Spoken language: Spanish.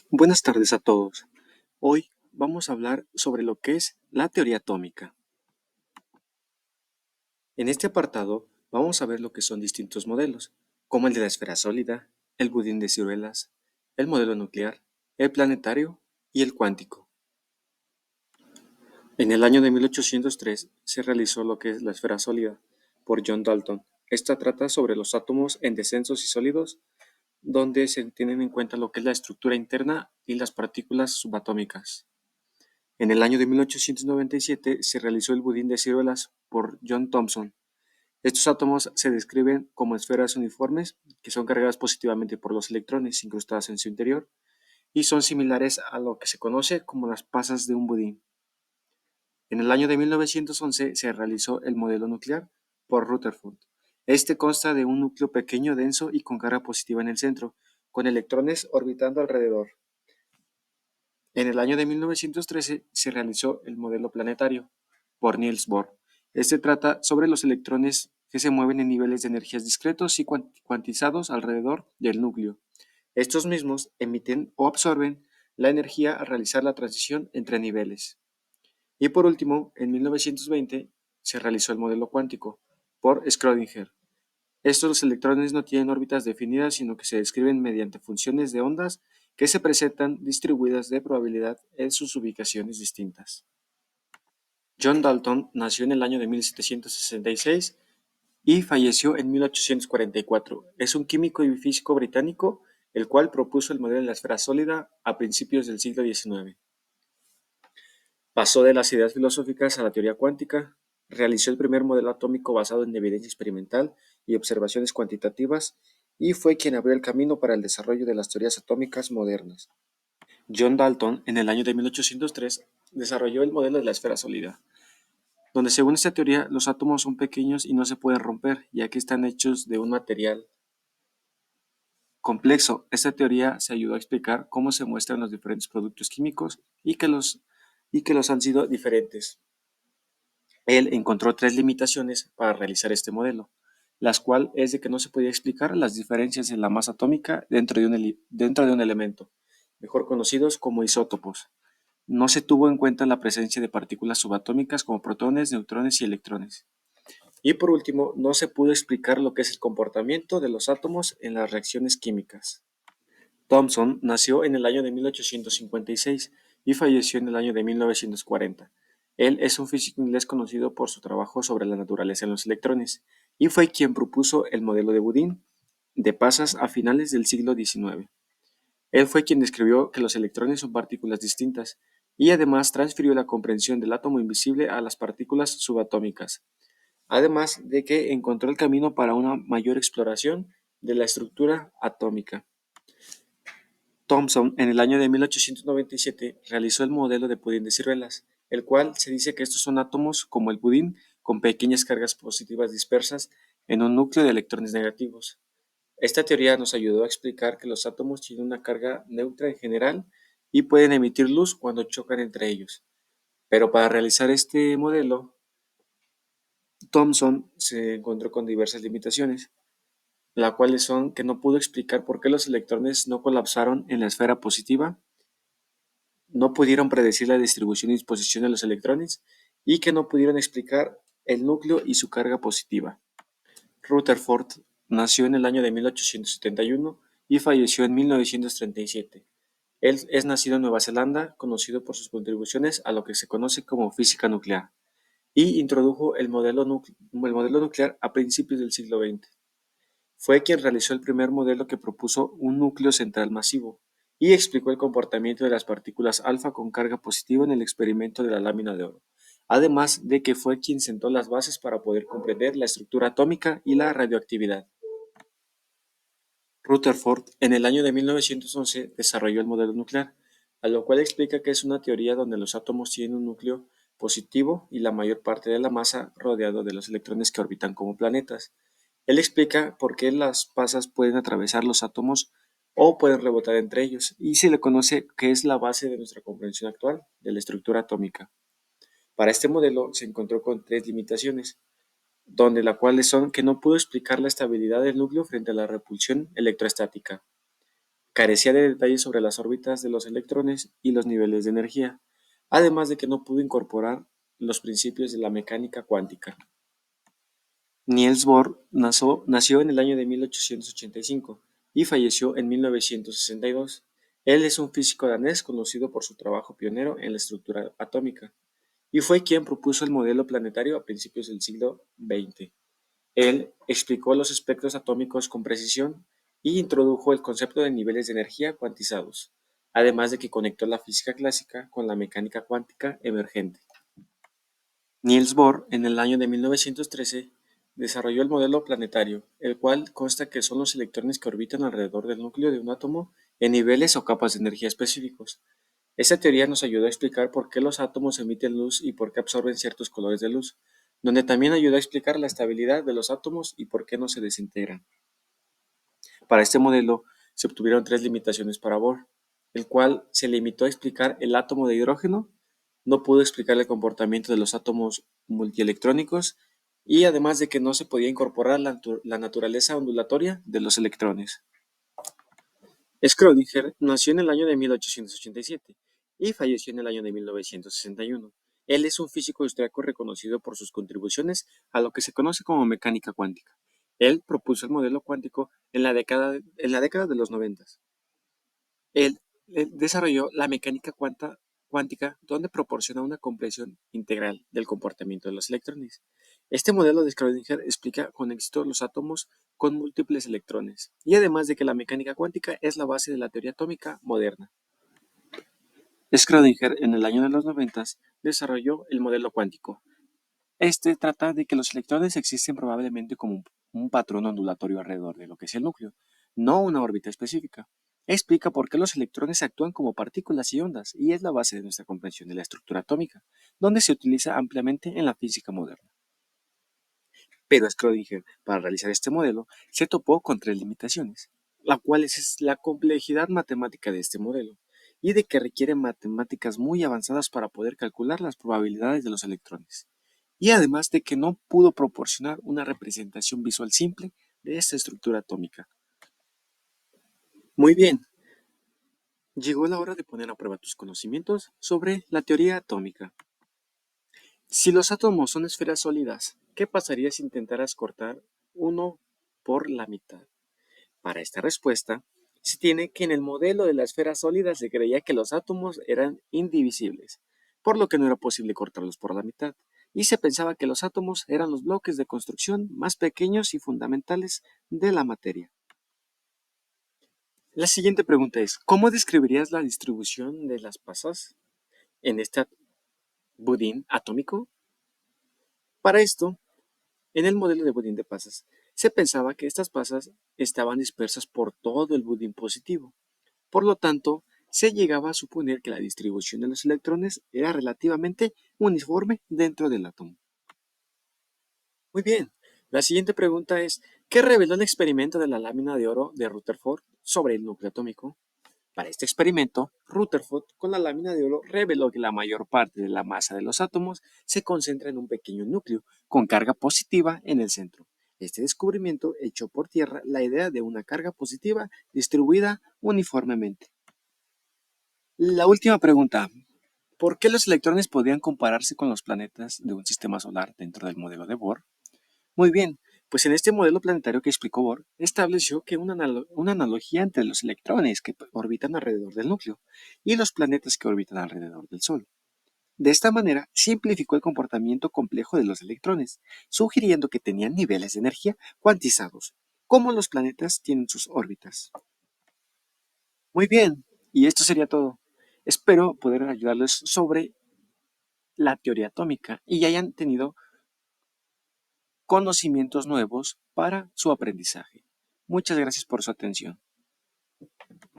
Buenas tardes a todos. Hoy vamos a hablar sobre lo que es la teoría atómica. En este apartado vamos a ver lo que son distintos modelos, como el de la esfera sólida, el budín de ciruelas, el modelo nuclear, el planetario y el cuántico. En el año de 1803 se realizó lo que es la esfera sólida por John Dalton. Esta trata sobre los átomos en descensos y sólidos, donde se tienen en cuenta lo que es la estructura interna y las partículas subatómicas. En el año de 1897 se realizó el budín de ciruelas por John Thomson. Estos átomos se describen como esferas uniformes que son cargadas positivamente por los electrones incrustados en su interior y son similares a lo que se conoce como las pasas de un budín. En el año de 1911 se realizó el modelo nuclear por Rutherford. Este consta de un núcleo pequeño, denso y con carga positiva en el centro, con electrones orbitando alrededor. En el año de 1913 se realizó el modelo planetario por Niels Bohr. Este trata sobre los electrones que se mueven en niveles de energías discretos y cuantizados alrededor del núcleo. Estos mismos emiten o absorben la energía al realizar la transición entre niveles. Y por último, en 1920 se realizó el modelo cuántico por Schrödinger. Estos electrones no tienen órbitas definidas, sino que se describen mediante funciones de ondas que se presentan distribuidas de probabilidad en sus ubicaciones distintas. John Dalton nació en el año de 1766 y falleció en 1844. Es un químico y físico británico, el cual propuso el modelo de la esfera sólida a principios del siglo XIX. Pasó de las ideas filosóficas a la teoría cuántica, realizó el primer modelo atómico basado en evidencia experimental y observaciones cuantitativas, y fue quien abrió el camino para el desarrollo de las teorías atómicas modernas. John Dalton, en el año de 1803, desarrolló el modelo de la esfera sólida, donde según esta teoría los átomos son pequeños y no se pueden romper, ya que están hechos de un material complejo. Esta teoría se ayudó a explicar cómo se muestran los diferentes productos químicos y que los han sido diferentes. Él encontró tres limitaciones para realizar este modelo, las cuales es de que no se podía explicar las diferencias en la masa atómica dentro de un elemento, mejor conocidos como isótopos. No se tuvo en cuenta la presencia de partículas subatómicas como protones, neutrones y electrones. Y por último, no se pudo explicar lo que es el comportamiento de los átomos en las reacciones químicas. Thomson nació en el año de 1856 y falleció en el año de 1940. Él es un físico inglés conocido por su trabajo sobre la naturaleza en los electrones y fue quien propuso el modelo de Budín de pasas a finales del siglo XIX. Él fue quien describió que los electrones son partículas distintas y además transfirió la comprensión del átomo invisible a las partículas subatómicas, además de que encontró el camino para una mayor exploración de la estructura atómica. Thomson, en el año de 1897, realizó el modelo de pudín de ciruelas, el cual se dice que estos son átomos como el pudín con pequeñas cargas positivas dispersas en un núcleo de electrones negativos. Esta teoría nos ayudó a explicar que los átomos tienen una carga neutra en general y pueden emitir luz cuando chocan entre ellos. Pero para realizar este modelo, Thomson se encontró con diversas limitaciones, las cuales son que no pudo explicar por qué los electrones no colapsaron en la esfera positiva, no pudieron predecir la distribución y disposición de los electrones y que no pudieron explicar el núcleo y su carga positiva. Rutherford nació en el año de 1871 y falleció en 1937. Él es nacido en Nueva Zelanda, conocido por sus contribuciones a lo que se conoce como física nuclear, y introdujo el modelo nuclear a principios del siglo XX. Fue quien realizó el primer modelo que propuso un núcleo central masivo y explicó el comportamiento de las partículas alfa con carga positiva en el experimento de la lámina de oro, además de que fue quien sentó las bases para poder comprender la estructura atómica y la radioactividad. Rutherford, en el año de 1911, desarrolló el modelo nuclear, a lo cual explica que es una teoría donde los átomos tienen un núcleo positivo y la mayor parte de la masa rodeado de los electrones que orbitan como planetas. Él explica por qué las pasas pueden atravesar los átomos o pueden rebotar entre ellos, y se le conoce que es la base de nuestra comprensión actual de la estructura atómica. Para este modelo se encontró con tres limitaciones, donde las cuales son que no pudo explicar la estabilidad del núcleo frente a la repulsión electrostática. Carecía de detalles sobre las órbitas de los electrones y los niveles de energía, además de que no pudo incorporar los principios de la mecánica cuántica. Niels Bohr nació en el año de 1885 y falleció en 1962. Él es un físico danés conocido por su trabajo pionero en la estructura atómica y fue quien propuso el modelo planetario a principios del siglo XX. Él explicó los espectros atómicos con precisión y introdujo el concepto de niveles de energía cuantizados, además de que conectó la física clásica con la mecánica cuántica emergente. Niels Bohr, en el año de 1913, desarrolló el modelo planetario, el cual consta que son los electrones que orbitan alrededor del núcleo de un átomo en niveles o capas de energía específicos. Esta teoría nos ayudó a explicar por qué los átomos emiten luz y por qué absorben ciertos colores de luz, donde también ayudó a explicar la estabilidad de los átomos y por qué no se desintegran. Para este modelo se obtuvieron tres limitaciones para Bohr, el cual se limitó a explicar el átomo de hidrógeno, no pudo explicar el comportamiento de los átomos multielectrónicos y además de que no se podía incorporar la naturaleza ondulatoria de los electrones. Schrödinger nació en el año de 1887 y falleció en el año de 1961. Él es un físico austriaco reconocido por sus contribuciones a lo que se conoce como mecánica cuántica. Él propuso el modelo cuántico en la década de los 90. Él desarrolló la mecánica cuántica, donde proporciona una comprensión integral del comportamiento de los electrones. Este modelo de Schrödinger explica con éxito los átomos con múltiples electrones, y además de que la mecánica cuántica es la base de la teoría atómica moderna. Schrödinger, en el año de los 90, desarrolló el modelo cuántico. Este trata de que los electrones existen probablemente como un patrón ondulatorio alrededor de lo que es el núcleo, no una órbita específica. Explica por qué los electrones actúan como partículas y ondas, y es la base de nuestra comprensión de la estructura atómica, donde se utiliza ampliamente en la física moderna. Pero Schrödinger, para realizar este modelo, se topó con tres limitaciones, la cual es la complejidad matemática de este modelo, y de que requiere matemáticas muy avanzadas para poder calcular las probabilidades de los electrones, y además de que no pudo proporcionar una representación visual simple de esta estructura atómica. Muy bien, llegó la hora de poner a prueba tus conocimientos sobre la teoría atómica. Si los átomos son esferas sólidas, ¿qué pasaría si intentaras cortar uno por la mitad? Para esta respuesta, se tiene que en el modelo de la esfera sólida se creía que los átomos eran indivisibles, por lo que no era posible cortarlos por la mitad, y se pensaba que los átomos eran los bloques de construcción más pequeños y fundamentales de la materia. La siguiente pregunta es, ¿cómo describirías la distribución de las pasas en este budín atómico? Para esto, en el modelo de budín de pasas, se pensaba que estas pasas estaban dispersas por todo el budín positivo. Por lo tanto, se llegaba a suponer que la distribución de los electrones era relativamente uniforme dentro del átomo. Muy bien, la siguiente pregunta es, ¿qué reveló el experimento de la lámina de oro de Rutherford sobre el núcleo atómico? Para este experimento, Rutherford con la lámina de oro reveló que la mayor parte de la masa de los átomos se concentra en un pequeño núcleo con carga positiva en el centro. Este descubrimiento echó por tierra la idea de una carga positiva distribuida uniformemente. La última pregunta, ¿por qué los electrones podrían compararse con los planetas de un sistema solar dentro del modelo de Bohr? Muy bien, pues en este modelo planetario que explicó Bohr, estableció que una analogía entre los electrones que orbitan alrededor del núcleo y los planetas que orbitan alrededor del Sol. De esta manera, simplificó el comportamiento complejo de los electrones, sugiriendo que tenían niveles de energía cuantizados, como los planetas tienen sus órbitas. Muy bien, y esto sería todo. Espero poder ayudarles sobre la teoría atómica y hayan tenido conocimientos nuevos para su aprendizaje. Muchas gracias por su atención.